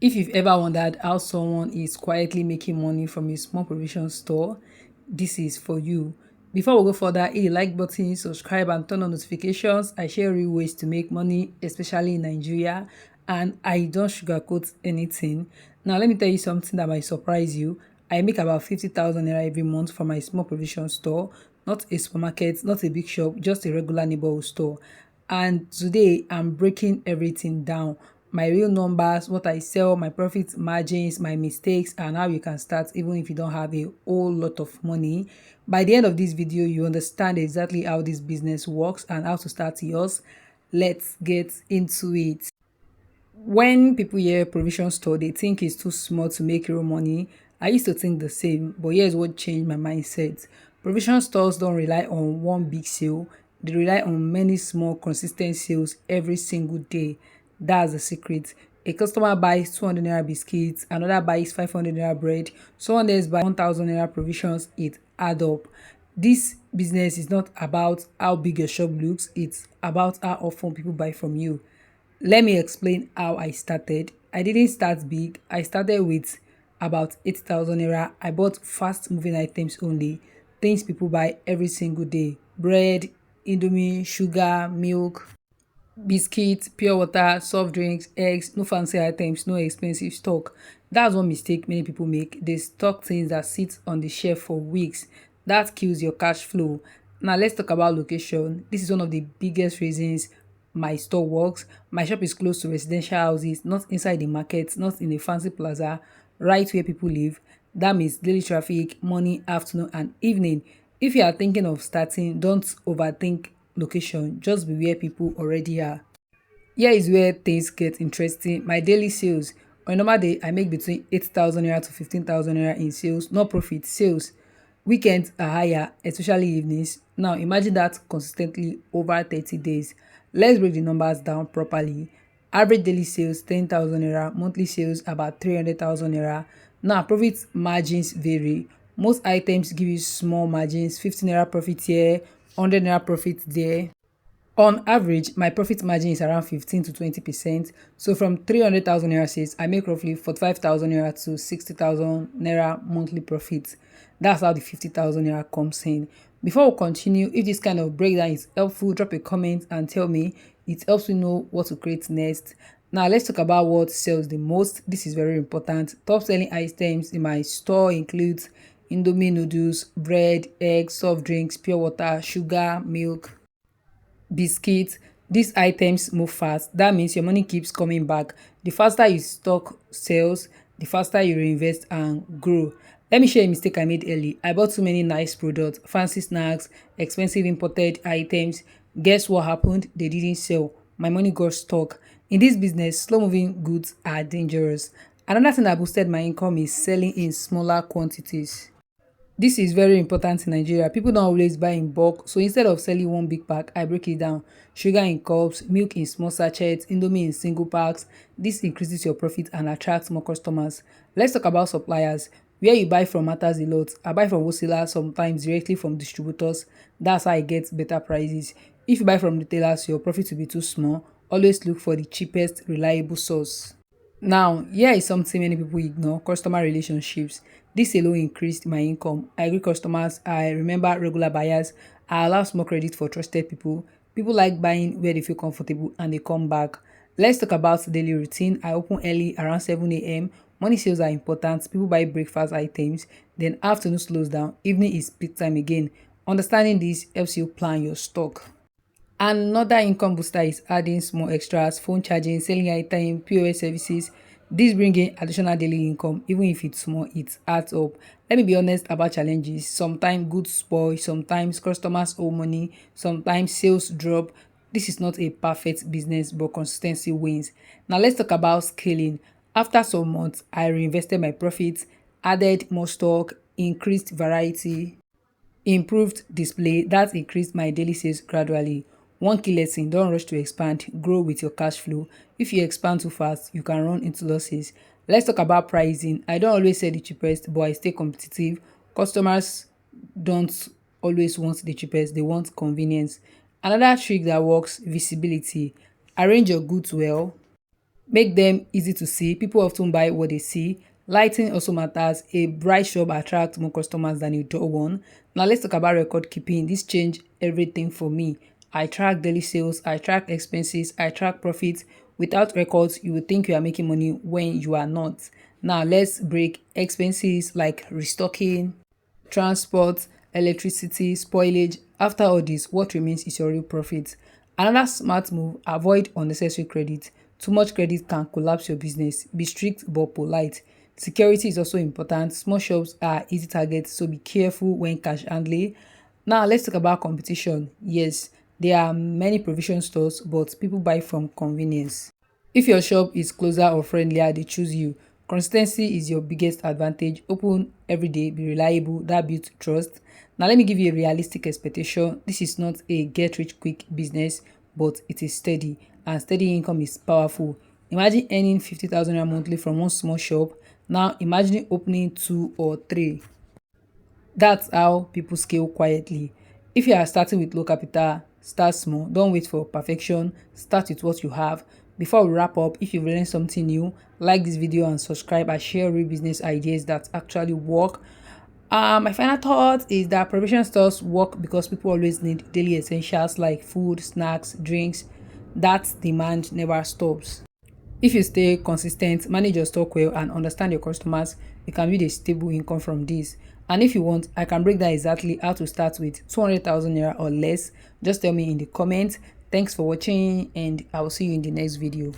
If you've ever wondered how someone is quietly making money from a small provision store, this is for you. Before we go further, hit the like button, subscribe, and turn on notifications. I share real ways to make money, especially in Nigeria, and I don't sugarcoat anything. Now, let me tell you something that might surprise you. I make about 50,000 naira every month from my small provision store, not a supermarket, not a big shop, just a regular neighborhood store. And today I'm breaking everything down. My real numbers, what I sell, my profit margins, my mistakes, and how you can start even if you don't have a whole lot of money. By the end of this video, you understand exactly how this business works and how to start yours. Let's get into it. When people hear provision store, they think it's too small to make real money. I used to think the same, but here's what changed my mindset. Provision stores don't rely on one big sale, they rely on many small, consistent sales every single day. That's the secret. A customer buys 200 naira biscuits, another buys 500 naira bread, someone else buys 1000 naira provisions. It add up. This business is not about how big your shop looks, it's about how often people buy from you. Let me explain how I started. I didn't start big. I started with about 8,000 naira. I bought fast moving items only, things people buy every single day: bread, indomie, sugar, milk, biscuits, pure water, soft drinks, eggs, no fancy items, no expensive stock. That's one mistake many people make. They stock things that sit on the shelf for weeks. That kills your cash flow. Now let's talk about location. This is one of the biggest reasons my store works. My shop is close to residential houses, not inside the market, not in a fancy plaza, right where people live. That means daily traffic, morning, afternoon, and evening. If you are thinking of starting, don't overthink location, just be where people already are. Here is where things get interesting. My daily sales. On a normal day, I make between 8,000 naira to 15,000 naira in sales, not profit, sales. Weekends are higher, especially evenings. Now, imagine that consistently over 30 days. Let's break the numbers down properly. Average daily sales 10,000 naira, monthly sales about 300,000 naira. Now, profit margins vary. Most items give you small margins, 15 naira profit here, 100 naira profit there. On average, my profit margin is around 15 to 20%. So from 300,000 naira sales, I make roughly 45,000 naira to 60,000 naira monthly profit. That's how the 50,000 naira comes in. Before we continue, if this kind of breakdown is helpful, drop a comment and tell me. It helps me know what to create next. Now let's talk about what sells the most. This is very important. Top selling items in my store includes Indomie noodles, bread, eggs, soft drinks, pure water, sugar, milk, biscuits. These items move fast. That means your money keeps coming back. The faster you stock sales, the faster you reinvest and grow. Let me share a mistake I made early. I bought too many nice products, fancy snacks, expensive imported items. Guess what happened? They didn't sell. My money got stuck. In this business, slow moving goods are dangerous. Another thing that boosted my income is selling in smaller quantities. This is very important in Nigeria. People don't always buy in bulk, so instead of selling one big pack, I break it down. Sugar in cups, milk in small sachets, indomie in single packs. This increases your profit and attracts more customers. Let's talk about suppliers. Where you buy from matters a lot. I buy from wholesalers, sometimes directly from distributors. That's how I get better prices. If you buy from retailers, your profit will be too small. Always look for the cheapest, reliable source. Now, here is something many people ignore: customer relationships. This alone increased my income. I agree customers, I remember regular buyers, I allow small credit for trusted people. People like buying where they feel comfortable and they come back. Let's talk about daily routine. I open early around 7 a.m. Morning sales are important. People buy breakfast items. Then afternoon slows down. Evening is peak time again. Understanding this helps you plan your stock. Another income booster is adding small extras, phone charging, selling airtime, POS services. This bring in additional daily income. Even if it's small, it adds up. Let me be honest about challenges. Sometimes goods spoil, sometimes customers owe money, sometimes sales drop. This is not a perfect business, but consistency wins. Now let's talk about scaling. After some months, I reinvested my profits, added more stock, increased variety, improved display. That increased my daily sales gradually. One key lesson: don't rush to expand, grow with your cash flow. If you expand too fast, you can run into losses. Let's talk about pricing. I don't always sell the cheapest, but I stay competitive. Customers don't always want the cheapest, they want convenience. Another trick that works: visibility. Arrange your goods well, Make them easy to see. People often buy what they see. Lighting also matters. A bright shop attracts more customers than a dull one. Now let's talk about record keeping. This changed everything for me. I track daily sales, I track expenses, I track profits. Without records, you would think you are making money when you are not. Now let's break expenses like restocking, transport, electricity, spoilage. After all this, what remains is your real profit. Another smart move, avoid unnecessary credit. Too much credit can collapse your business. Be strict but polite. Security is also important. Small shops are easy targets, so be careful when cash handling. Now let's talk about competition. Yes, there are many provision stores, but people buy from convenience. If your shop is closer or friendlier, they choose you. Consistency is your biggest advantage. Open every day, be reliable, that builds trust. Now, let me give you a realistic expectation. This is not a get rich quick business, but it is steady, and steady income is powerful. Imagine earning 50,000 monthly from one small shop. Now, imagine opening two or three. That's how people scale quietly. If you are starting with low capital, start small. Don't wait for perfection. Start with what you have. Before we wrap up, if you've learned something new, like this video and subscribe. I share real business ideas that actually work. My final thought is that provision stores work because people always need daily essentials like food, snacks, drinks. That demand never stops. If you stay consistent, manage your stock well, and understand your customers, you can build a stable income from this. And if you want, I can break down exactly how to start with 200,000 naira or less. Just tell me in the comments. Thanks for watching, and I will see you in the next video.